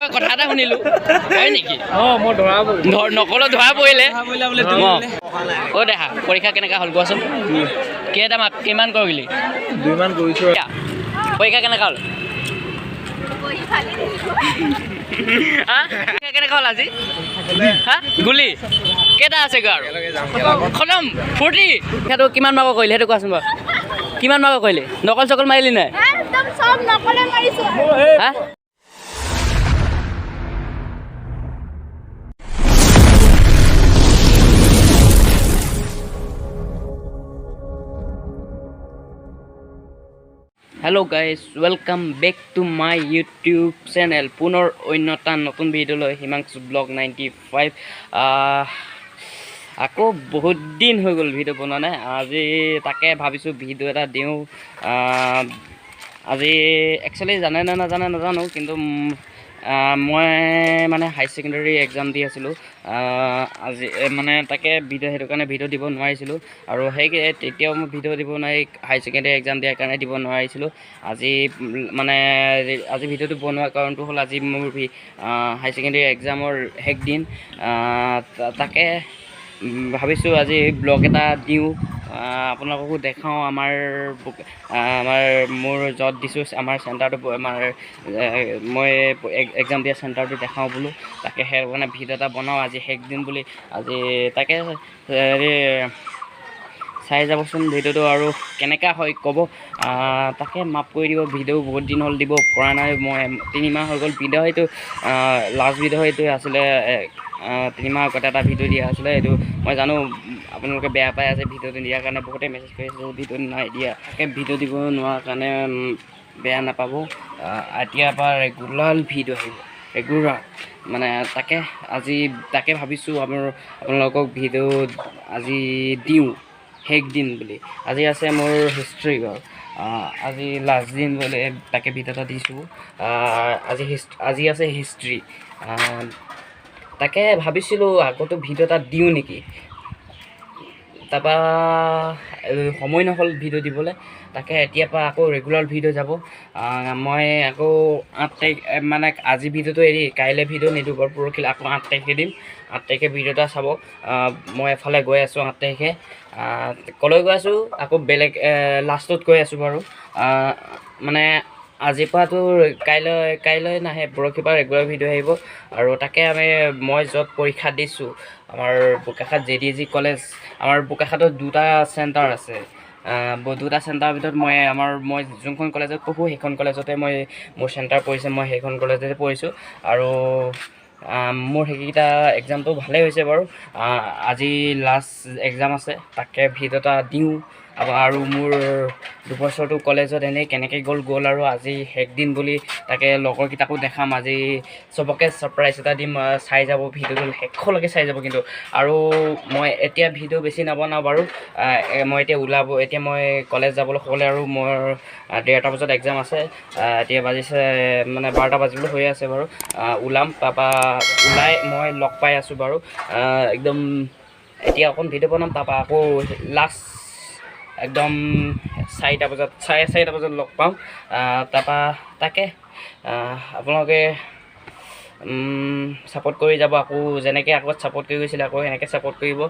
কথা এটা শুনিলো হয় নেকি মই ধৰা নকলো ধৰা পৰিলে অ' দেখা পৰীক্ষা কেনেকা হ'ল কোৱাচোন কেইটা মাৰ্ক কিমান কৰিলি 2 মান কৰিছো পৰীক্ষা কেনেকা হ'ল কেনেকা হ'ল আজি গুলি কেইটা আছে আৰু খতম ফূৰ্তি সেইটো কিমান মাৰ্ক কৰিলে সেইটো কোৱাচোন বাৰু কিমান মাৰ্ক কৰিলে নকল চকল মাৰিলি নাই একদম সব নকলে মাৰিছো হা hello' guys welcome back to my YouTube channel পুনৰ অন্য এটা নতুন ভিডিঅ'লৈ হিমাংশু ব্লগ 95 আকৌ বহুত দিন হৈ গ'ল ভিডিঅ' বনোৱা নাই আজি তাকে ভাবিছোঁ ভিডিঅ' এটা দিওঁ আজি একচুৱেলি জানে নে নাজানে নাজানো কিন্তু মই মানে হায়াৰ ছেকেণ্ডেৰী এক্সাম দি আছিলোঁ আজি মানে তাকে সেইটো কাৰণে ভিডিঅ' দিব নোৱাৰিছিলোঁ আৰু তেতিয়াও মই ভিডিঅ' দিব নোৱাৰি হায়াৰ ছেকেণ্ডেৰী এক্সাম দিয়াৰ কাৰণে দিব নোৱাৰিছিলোঁ আজি মানে আজি ভিডিঅ'টো বনোৱাৰ কাৰণটো হ'ল আজি মোৰ হায়াৰ ছেকেণ্ডেৰী এক্সামৰ শেষ দিন তাকে ভাবিছোঁ আজি ব্লগ এটা দিওঁ আপোনালোককো দেখাওঁ মোৰ য'ত দিছোঁ আমাৰ চেণ্টাৰটো মই এক্সাম দিয়া চেণ্টাৰটো দেখাওঁ বোলো তাকে সেই মানে ভিডিঅ' এটা বনাওঁ আজি শেষ দিন বুলি আজি তাকে চাই যাবচোন ভিডিঅ'টো আৰু কেনেকুৱা হয় ক'ব তাকে মাফ কৰি দিব ভিডিঅ' বহুত দিন হ'ল দিব পৰা নাই মই 3 মাহ হৈ গ'ল ভিডিঅ' সেইটো লাষ্ট ভিডিঅ' সেইটো আছিলে 3 মাহ আগতে এটা ভিডিঅ' দিয়া আছিলে এইটো মই জানো আপোনালোকে বেয়া পাই আছে ভিডিঅ'টো দিয়াৰ কাৰণে বহুতে মেছেজ কৰি আছে ভিডিঅ' নাই দিয়া তাকে ভিডিঅ' দিব নোৱাৰাৰ কাৰণে বেয়া নাপাব এতিয়াৰ পৰা ৰেগুলাৰ ভিডিঅ' আহিব ৰেগুলাৰ মানে তাকে ভাবিছোঁ আপোনালোকক ভিডিঅ' আজি দিওঁ শেষ দিন বুলি আজি আছে মোৰ হিষ্ট্ৰী আজি লাষ্ট দিন বুলি তাকে ভিডিঅ' এটা দিছোঁ আজি আছে হিষ্ট্ৰী তাকে ভাবিছিলোঁ আগতো ভিডিঅ' এটা দিওঁ নেকি তাৰপৰা সময় নহ'ল ভিডিঅ' দিবলৈ তাকে এতিয়াৰ পৰা আকৌ ৰেগুলাৰ ভিডিঅ' যাব মই আকৌ 8 তাৰিখ মানে আজি ভিডিঅ'টো এৰি কাইলৈ ভিডিঅ' নিদিওঁ বাৰু পৰহিলৈ আকৌ 8 তাৰিখে দিম 8 তাৰিখে ভিডিঅ' এটা চাব মই এফালে গৈ আছোঁ 8 তাৰিখে ক'লৈ গৈ আছোঁ আকৌ বেলেগ লাষ্টত গৈ আছোঁ বাৰু মানে আজিৰ পৰাতো কাইলৈ নাহে পৰহিৰ পৰা ৰেগুলাৰ ভিডিঅ' আহিব আৰু তাকে মই য'ত পৰীক্ষা দিছোঁ আমাৰ বোকাখাত JDG কলেজ আমাৰ বোকাখাতত 2টা চেণ্টাৰ আছে 2টা চেণ্টাৰৰ ভিতৰত মই যোনখন কলেজত পঢ়োঁ সেইখন কলেজতে মোৰ চেণ্টাৰ পৰিছে মই সেইখন কলেজতে পঢ়িছোঁ আৰু মোৰ সেইকেইটা এক্সামটো ভালেই হৈছে বাৰু আজি লাষ্ট এক্সাম আছে তাকে ভিডিঅ' এটা দিওঁ আৰু মোৰ দুবছৰটো কলেজত এনেই কেনেকৈ গ'ল আৰু আজি শেষ দিন বুলি তাকে লগৰকেইটাকো দেখাম আজি চবকে ছাৰপ্ৰাইজ এটা দিম চাই যাব ভিডিঅ'টো শেষলৈকে চাই যাব কিন্তু আৰু মই এতিয়া ভিডিঅ' বেছি নবনাওঁ বাৰু মই এতিয়া মই কলেজ যাবলৈ হ'লে আৰু মোৰ 1:30 বজাত এক্সাম আছে এতিয়া বাজিছে মানে 12টা বাজিবলৈ হৈ আছে বাৰু ওলাম তাৰপৰা ওলাই মই লগ পাই আছোঁ বাৰু একদম এতিয়া অকণ ভিডিঅ' বনাম তাৰপৰা আকৌ লাষ্ট একদম 4টা বজাত 4:30 বজাত লগ পাম তাৰপৰা তাকে আপোনালোকে ছাপোৰ্ট কৰি যাব আকৌ যেনেকৈ আগত ছাপোৰ্ট কৰি গৈছিলে আকৌ সেনেকৈ ছাপোৰ্ট কৰিব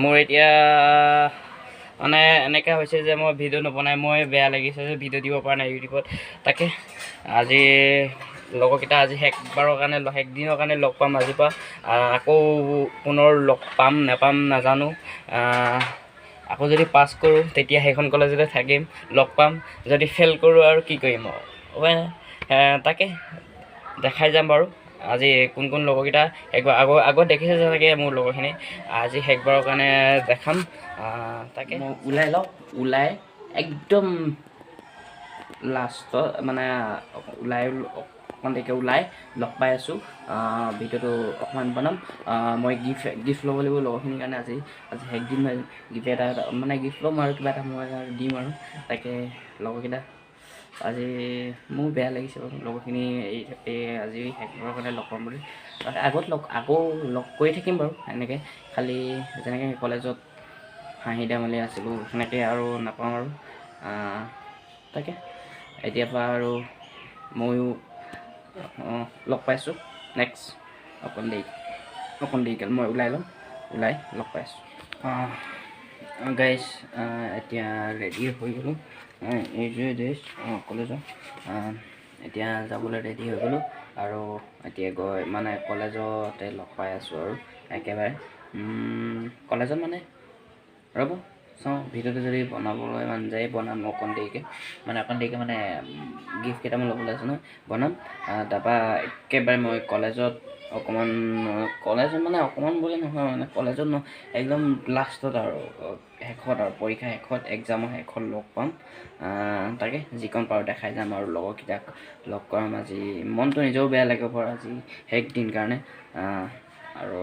মোৰ এতিয়া মানে এনেকৈ হৈছে যে মই ভিডিঅ' নবনাই মই বেয়া লাগিছে যে ভিডিঅ' দিব পৰা নাই ইউটিউবত তাকে আজি লগৰকেইটা আজি শেষ দিনৰ কাৰণে লগ পাম আজিৰ পৰা আকৌ পুনৰ লগ পাম নাপাম নাজানো আকৌ যদি পাছ কৰোঁ তেতিয়া সেইখন কলেজতে থাকিম লগ পাম যদি ফেইল কৰোঁ আৰু কি কৰিম তাকে দেখাই যাম বাৰু আজি কোন লগৰকেইটা আগত দেখিছে চাগে মোৰ লগৰখিনি আজি শেষবাৰৰ কাৰণে দেখাম তাকে মই ওলাই একদম লাষ্টত মানে অকণমান দেৰিকৈ ওলাই লগ পাই আছোঁ ভিডিঅ'টো অকণমান বনাম মই গিফ্ট ল'ব লাগিব লগৰখিনিৰ কাৰণে আজি শেষ দিন গিফ্ট এটা মানে গিফ্ট ল'ম আৰু কিবা এটা মই দিম আৰু তাকে লগৰকেইটা আজি মোৰ বেয়া লাগিছে বাৰু লগৰখিনি আজি শেষবাৰৰ কাৰণে লগ পাম বুলি আকৌ লগ কৰি থাকিম বাৰু এনেকৈ খালি যেনেকৈ কলেজত হাঁহি ধেমালি আছিলোঁ সেনেকৈ আৰু নাপাওঁ আৰু তাকে এতিয়াৰ পৰা আৰু ময়ো লগ পাইছোঁ নেক্সট অকণ দেৰিকৈ মই ওলাই ল'ম, ওলাই লগ পাই আছোঁ। গাইজ এতিয়া ৰেডি হৈ গ'লোঁ, এইটোৱে ড্ৰেছ কলেজৰ। এতিয়া যাবলৈ ৰেডি হৈ গ'লোঁ আৰু এতিয়া গৈ মানে কলেজতে লগ পাই আছোঁ আৰু একেবাৰে কলেজত মানে ৰ'ব চাওঁ ভিডিঅ'টো যদি বনাবলৈ মন যায় বনাম অকণ দেৰিকৈ মানে গিফ্ট কেইটামান ল'বলৈ আছে নহয় বনাম। তাৰপৰা একেবাৰে মই কলেজত মানে অকণমান বুলি নহয় মানে কলেজত একদম লাষ্টত আৰু শেষত আৰু পৰীক্ষা শেষত এক্সামৰ শেষত লগ পাম। তাকে যিকণ পাৰোঁ দেখাই যাম আৰু লগৰকেইটাক লগ কৰাম। আজি মনটো নিজেও বেয়া লাগিব আজি শেষ দিন কাৰণে। আৰু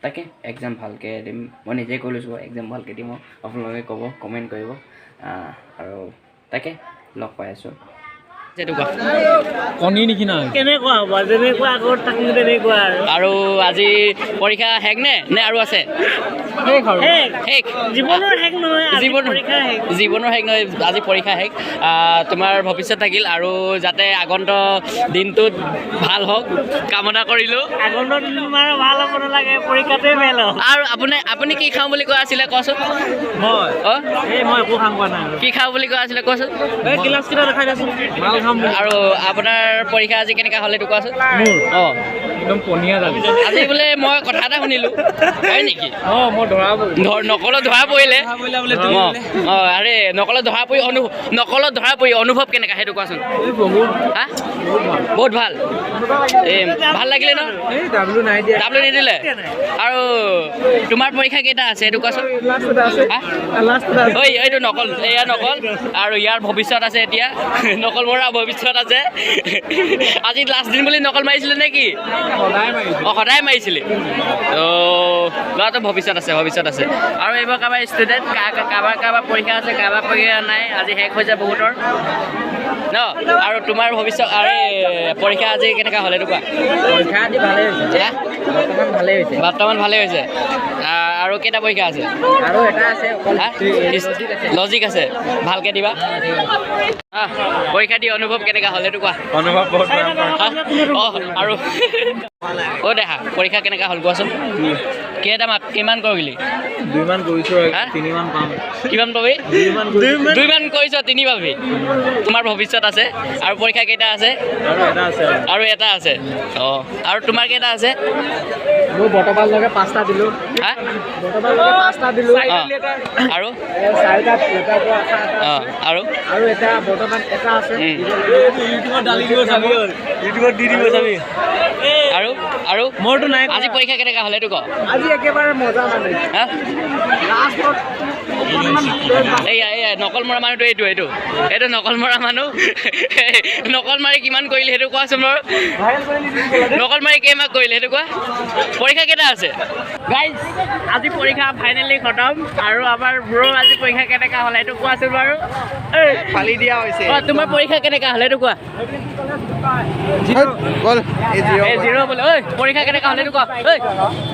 তাকে এক্সাম ভালকৈ দিম, মই নিজেই কৈ লৈছোঁ এক্সাম ভালকৈ দিম, আপোনালোকে ক'ব কমেণ্ট কৰিব। আৰু তাকে লগ পাই আছোঁ। কণী নিচিনা কেনেকুৱা হ'ব যেনেকুৱা আগত থাকিম তেনেকুৱা আৰু আজি পৰীক্ষা শেষ নে আৰু আছে? শেষ জীৱনৰ শেষ নহয়, জীৱনৰ শেষ নহয়, আজি পৰীক্ষা শেষ। তোমাৰ ভৱিষ্যত থাকিল আৰু যাতে আগন্তুক দিনটোত ভাল হওক কামনা কৰিলোঁ। আগন্তুক দিন মানে ভাল হ'ব নালাগে, পৰীক্ষাটোৱে ফেইল হওক। আৰু আপুনি কি খাওঁ বুলি কৈ আছিলে কচোন? মই একো খাম পোৱা নাই। কি খাওঁ বুলি কৈ আছিলে কচোন? ক্লাছ কেইটা দেখাই দেচোন ভাল খাম। আৰু আপোনাৰ পৰীক্ষা আজি কেনেকুৱা হ'ল এইটো কোৱাচোন? একদম পনীয়া যাবি আজি বোলে মই কথা এটা শুনিলোঁ, হয় নেকি? মই নকলত ধৰা পৰিলে। আৰে নকলত ধৰা পৰি অনুভৱ কেনেকুৱা সেইটো কোৱাচোন? হা বহুত ভাল। ভাল লাগিলে ন? ডাব্লিউ নিদিলে? আৰু তোমাৰ পৰীক্ষা কেইটা আছে এইটো কোৱাচোন? এইটো নকল, এয়া নকল আৰু ইয়াৰ ভৱিষ্যত আছে। এতিয়া নকল মৰা ভৱিষ্যত আছে। আজি লাষ্ট দিন বুলি নকল মাৰিছিলে নে কি? সদায় মাৰিছিলে। ল'ৰাটো ভৱিষ্যত আছে আৰু এইবাৰ কাৰোবাৰ ষ্টুডেণ্ট কাৰোবাৰ পৰীক্ষা আছে, কাৰোবাৰ পৰীক্ষা নাই, আজি শেষ হৈছে বহুতৰ ন। আৰু তোমাৰ ভৱিষ্যত আৰে পৰীক্ষা আজি কেনেকুৱা হ'ল এইটো কোৱা? পৰীক্ষা আজি বৰ্তমান ভালেই হৈছে। আৰু কেইটা পৰীক্ষা আছে? আৰু এটা আছে লজিক আছে, ভালকৈ দিবা। পৰীক্ষা দি অনুভৱ কেনেকুৱা হ'ল এইটো কোৱা? অনুভৱ বহুত আৰু দেখা পৰীক্ষা কেনেকুৱা হ'ল কোৱাচোন? কিমান কৰিলি? 2 মান কৰিছোঁ, 3 মান পাম। কিমান পাবি? 2 মান কৰিছ, 3 পাবি। তোমাৰ ভৱিষ্যত আছে আৰু পৰীক্ষা কেইটা আছে? আৰু এটা আছে। আৰু তোমাৰ কেইটা আছে? মোৰ বৰ্তমানলৈকে 5টা দিলোঁ। আৰু এটা বৰ্তমান এটা আছে। আৰু মোৰতো নাই। আজি পৰীক্ষা কেনেকুৱা হ'ল এইটো ক? আজি একেবাৰে মজা মানে এয়া নকল মৰা মানুহটো এইটো নকল মৰা মানুহ। নকল মাৰি কিমান কৰিলে সেইটো কোৱাচোন বাৰু? নকল মাৰি কেইমাহ কৰিলে সেইটো কোৱা? পৰীক্ষা কেইটা আছে? গাইজ আজি পৰীক্ষা ফাইনেলি খতম আৰু আমাৰ ব্ৰ আজি পৰীক্ষা কেনেকুৱা হ'ল এইটো কোৱাচোন বাৰু? ফালি দিয়া হৈছে। তোমাৰ পৰীক্ষা কেনেকুৱা হ'ল এইটো কোৱা? জিৰ' বোলে। পৰীক্ষা কেনেকুৱা হ'ল এইটো কোৱা?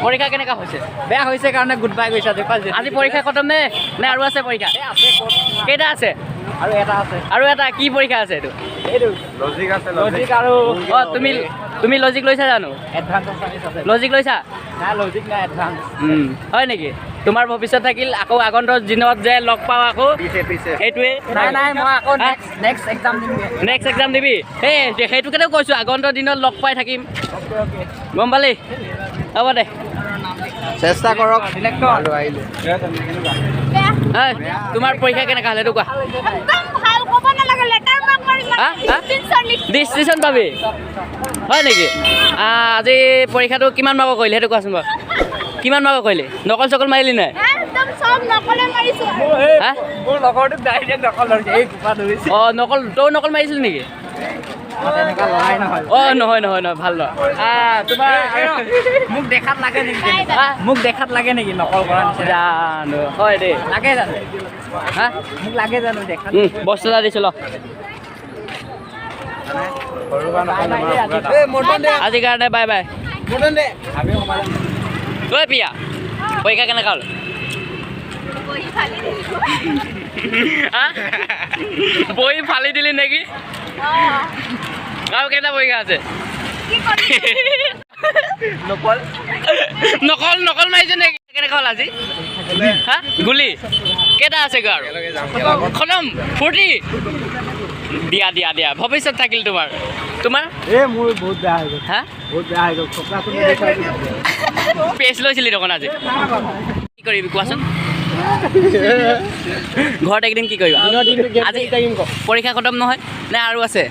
পৰীক্ষা কেনেকুৱা হৈছে? বেয়া হৈছে কাৰণে গুড বাই কৈছে। আজি পৰীক্ষা খতম নে আৰু আছে পৰীক্ষা? কেইটা আছে? আৰু এটা কি পৰীক্ষা আছে এইটো? লজিক আৰু তুমি লজিক লৈছা জানো? লজিক লৈছা? নাই লজিক নাই, এডভান্স। হয় নেকি? তোমাৰ ভৱিষ্যত থাকিল আকৌ আগন্তুক দিনত যে লগ পাওঁ আকৌ সেইটোৱে। নাই মই আকৌ নেক্সট এক্সাম দিবি? সেইটোকে কৈছোঁ, আগন্তুক দিনত লগ পাই থাকিম। গম পালি? হ'ব দে, চেষ্টা কৰক। তোমাৰ পৰীক্ষা কেনেকুৱা হ'ল এইটো কোৱা? ডিষ্টিংশ্যন পাবি? হয় নেকি? আজি পৰীক্ষাটো কিমান মাৰ্কৰ কৰিলি সেইটো কোৱাচোন বাৰু? কিমান মাৰ্কৰ কৰিলি? নকল চকল মাৰিলি নাই? মোৰ লগৰটোক ডাইৰেক্ট নকল ধৰিছে। এই গোপা ধৰিছে। তই নকল মাৰিছিলি নেকি? নহয় ভাল ল'ৰা। তোমাৰ মোক দেখাত লাগে নেকি নকল কৰা নিচিনা? জানো হয় দেই, লাগে জানো? মোক লাগে জানো দেখাত? বস্তু এটা দিছোঁ ল। আজিৰ কাৰণে বাই বাই। ঐ পিয়া, পৰীক্ষা কেনেকুৱা হ'ল? বহি ফালি দিলি নেকি? আৰু কেইটা পৰীক্ষা আছে? কি কৰিম নকল নকল নকল মাৰিছে নে কেনেকৈ হ'ল আজি হা গুলি কেইটা আছে আৰু একেলগে যাম খেলাখন খতম ফূৰ্তি দিয়া দিয়া দিয়া ভৱিষ্যত থাকিল তোমাৰ তোমাৰ এই মোৰ বহুত বেয়া হৈ গ'ল হা বহুত বেয়া হৈ গ'ল চকলাটো নেদেখাই পেজ লৈছিলি দেখোন আজি কি কৰিবি কোৱাচোন ঘৰত একদিন কি কৰিবা আজি পৰীক্ষা খতম নহয় নে আৰু আছে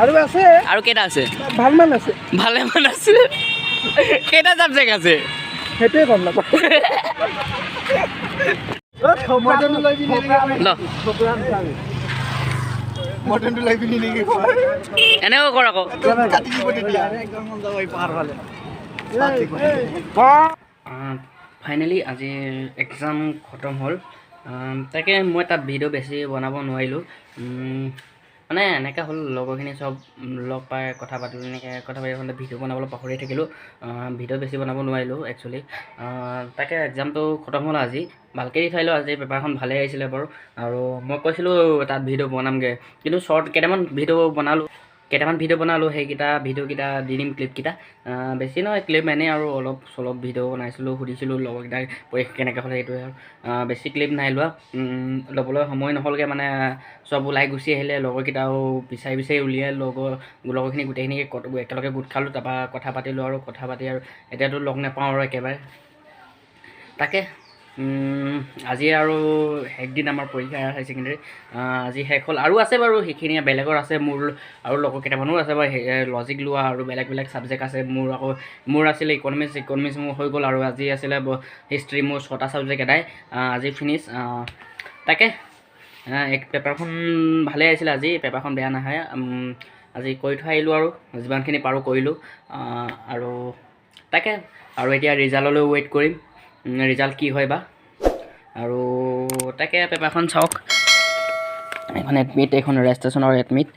আৰু আছে আৰু কেইটা আছে ভালমান আছে ভালেমান আছে কেইটা ছাবজেক্ট আছে সেইটোৱে গম নাপাওঁ মটনটো লৈ পিনি ল মটনটো লৈ পিনি নেকি এনেকৈ কৰ আকৌ কাটি দিব তেতিয়া একদম মন যাব এই পাহাৰ ফালে ফাইনেলি আজি এক্সাম খতম হ'ল তাকে মই তাত ভিডিঅ' বেছি বনাব নোৱাৰিলোঁ মানে এনেকৈ হ'ল লগৰখিনি চব লগ পাই কথা পাতিলোঁ এনেকৈ কথা পাতি হ'লে ভিডিঅ' বনাবলৈ পাহৰি থাকিলোঁ ভিডিঅ' বেছি বনাব নোৱাৰিলোঁ একচুৱেলি তাকে এক্সামটো খতম হ'ল আজি ভালকৈ দি থৈ আজি পেপাৰখন ভালেই আহিছিলে বাৰু আৰু মই কৈছিলোঁ তাত ভিডিঅ' বনামগৈ কিন্তু শ্বৰ্ট কেইটামান ভিডিঅ' বনালোঁ সেইকেইটা ভিডিঅ'কেইটা দি দিম ক্লিপকেইটা বেছি নহয় ক্লিপ এনেই আৰু অলপ চলপ ভিডিঅ' বনাইছিলোঁ সুধিছিলোঁ লগৰকেইটাক পৰীক্ষা কেনেকৈ হ'লে সেইটোৱে আৰু বেছি ক্লিপ নাই লোৱা ল'বলৈ সময় নহ'লগৈ মানে চব ওলাই গুচি আহিলে লগৰকেইটাও বিচাৰি বিচাৰি উলিয়াই লগৰখিনি গোটেইখিনি একেলগে গোট খালোঁ তাৰপৰা কথা পাতিলোঁ আৰু কথা পাতি আৰু এতিয়াতো লগ নাপাওঁ আৰু একেবাৰে তাকে আজি আৰু একদিন আমাৰ পৰীক্ষা হায়াৰ ছেকেণ্ডেৰী আজি শেষ হ'ল আৰু আছে বাৰু সেইখিনি বেলেগৰ আছে মোৰ আৰু লগৰ কেইটামানো আছে বাৰু লজিক লোৱা আৰু বেলেগ বেলেগ ছাবজেক্ট আছে মোৰ আছিলে ইকনমিক্স মোৰ হৈ গ'ল আৰু আজি আছিলে হিষ্ট্ৰী মোৰ 6টা ছাবজেক্ট এটাই আজি ফিনিছ তাকে পেপাৰখন ভালেই আহিছিলে আজি পেপাৰখন বেয়া নাহে আজি কৰি থৈ আহিলোঁ আৰু যিমানখিনি পাৰোঁ কৰিলোঁ আৰু তাকে আৰু এতিয়া ৰিজাল্টলৈ ৱেইট কৰিম ৰিজাল্ট কি হয় বা আৰু তাকে পেপাৰখন চাওক এখন এডমিট এইখন ৰেজিষ্ট্ৰেশ্যন আৰু এডমিট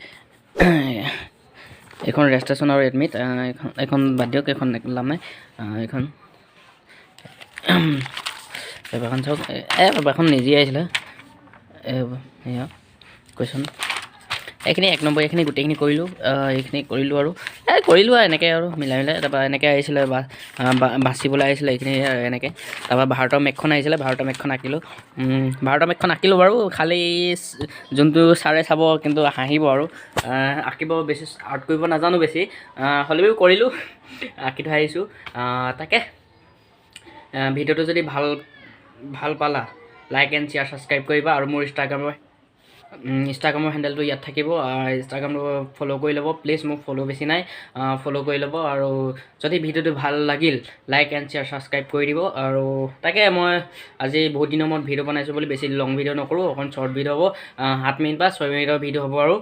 এইখন ৰেজিষ্ট্ৰেশ্যন আৰু এডমিট এইখন বাদ দিয়ক এইখন লাভ নাই এইখন পেপাৰখন চাওক পেপাৰখন নিজেই আহিছিলে এয়া কুৱেশ্যন এইখিনি 1 নম্বৰ এইখিনি গোটেইখিনি কৰিলোঁ এইখিনি কৰিলোঁ আৰু কৰিলোঁ আৰু এনেকৈ আৰু মিলাই তাৰপৰা এনেকৈ আহিছিলে বাচিবলৈ আহিছিলে এইখিনি এনেকৈ তাৰপৰা ভাৰতৰ মেপখন আহিছিলে ভাৰতৰ মেপখন আঁকিলোঁ ভাৰতৰ মেপখন আঁকিলোঁ বাৰু খালি যোনটো ছাৰে চাব কিন্তু হাঁহিব আৰু আঁকিব বেছি আৰ্ট কৰিব নাজানো বেছি হ'লেও কৰিলোঁ আঁকি থৈ আহিছোঁ তাকে ভিডিঅ'টো যদি ভাল পালা লাইক এণ্ড শ্বেয়াৰ ছাবস্ক্ৰাইব কৰিবা আৰু মোৰ ইনষ্টাগ্ৰামৰ হেণ্ডেলটো ইয়াত থাকিব ইনষ্টাগ্ৰামটো ফ'ল' কৰি ল'ব প্লিজ মোক ফ'ল' বেছি নাই ফ'ল' কৰি ল'ব আৰু যদি ভিডিঅ'টো ভাল লাগিল লাইক এণ্ড শ্বেয়াৰ ছাবস্ক্ৰাইব কৰি দিব আৰু তাকে মই আজি বহুত দিনৰ মূৰত ভিডিঅ' বনাইছোঁ বুলি বেছি লং ভিডিঅ' নকৰোঁ অকণ শ্বৰ্ট ভিডিঅ' হ'ব 7 মিনিট বা 6 মিনিটৰ ভিডিঅ' হ'ব আৰু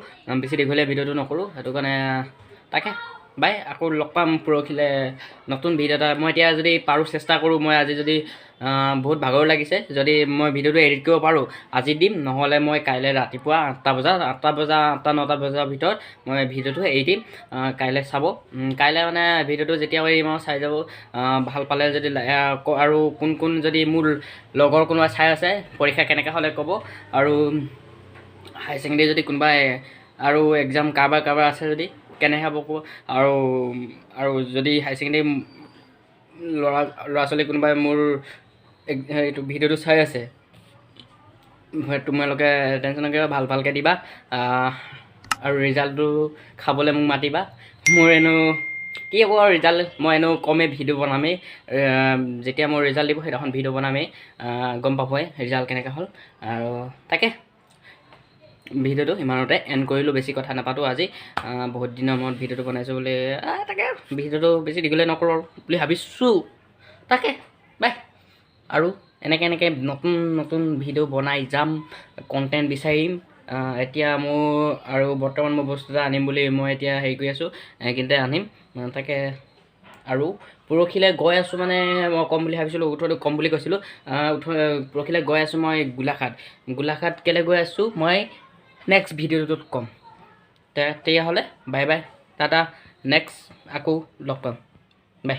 বেছি দীঘলীয়া ভিডিঅ'টো নকৰোঁ সেইটো কাৰণে তাকে বাই আকৌ লগ পাম পৰহিলৈ নতুন ভিডিঅ' এটা মই এতিয়া যদি পাৰোঁ চেষ্টা কৰোঁ মই আজি যদি বহুত ভাগৰ লাগিছে যদি মই ভিডিঅ'টো এডিট কৰিব পাৰোঁ আজি দিম নহ'লে মই কাইলৈ ৰাতিপুৱা 8-9 বজাৰ ভিতৰত মই ভিডিঅ'টো এৰি দিম কাইলৈ চাব কাইলৈ মানে ভিডিঅ'টো যেতিয়া এৰিম আৰু চাই যাব ভাল পালে যদি আৰু কোন যদি মোৰ লগৰ কোনোবা চাই আছে পৰীক্ষা কেনেকৈ হ'লে ক'ব আৰু হায়াৰ ছেকেণ্ডেৰী যদি কোনোবাই আৰু এক্সাম কাৰোবাৰ আছে যদি কেনেকৈ হ'ব ক'ব আৰু যদি হায়াৰ ছেকেণ্ডেৰী ল'ৰা ছোৱালী কোনোবাই মোৰ এইটো ভিডিঅ'টো চাই আছে তোমালোকে টেনশ্যন নকৰিবা ভালকৈ দিবা আৰু ৰিজাল্টটো খাবলৈ মোক মাতিবা মোৰ কি হ'ব আৰু ৰিজাল্ট মই কমেই ভিডিঅ' বনামেই যেতিয়া মোৰ ৰিজাল্ট দিব সেইদিনাখন ভিডিঅ' বনামেই গম পাবই ৰিজাল্ট কেনেকৈ হ'ল আৰু তাকে ভিডিঅ'টো ইমানতে এণ্ড কৰিলোঁ বেছি কথা নাপাতোঁ আজি বহুত দিনৰ মূৰত ভিডিঅ'টো বনাইছোঁ বুলি তাকে ভিডিঅ'টো বেছি দীঘলীয়া নকৰোঁ বুলি ভাবিছোঁ তাকে বাই আৰু এনেকৈ নতুন ভিডিঅ' বনাই যাম কণ্টেণ্ট বিচাৰিম এতিয়া আৰু বৰ্তমান মই বস্তু এটা আনিম বুলি মই এতিয়া হেৰি কৰি আছোঁ কিন্তু আনিম তাকে আৰু পৰহিলৈ গৈ আছোঁ মানে মই ক'ম বুলি ভাবিছিলোঁ ক'ম বুলি কৈছিলোঁ পৰহিলৈ গৈ আছোঁ মই গোলাঘাট কেলৈ গৈ আছোঁ মই নেক্সট ভিডিঅ'টোত ক'ম তেতিয়াহ'লে বাই বাই টাটা নেক্সট আকৌ লগ পাম বাই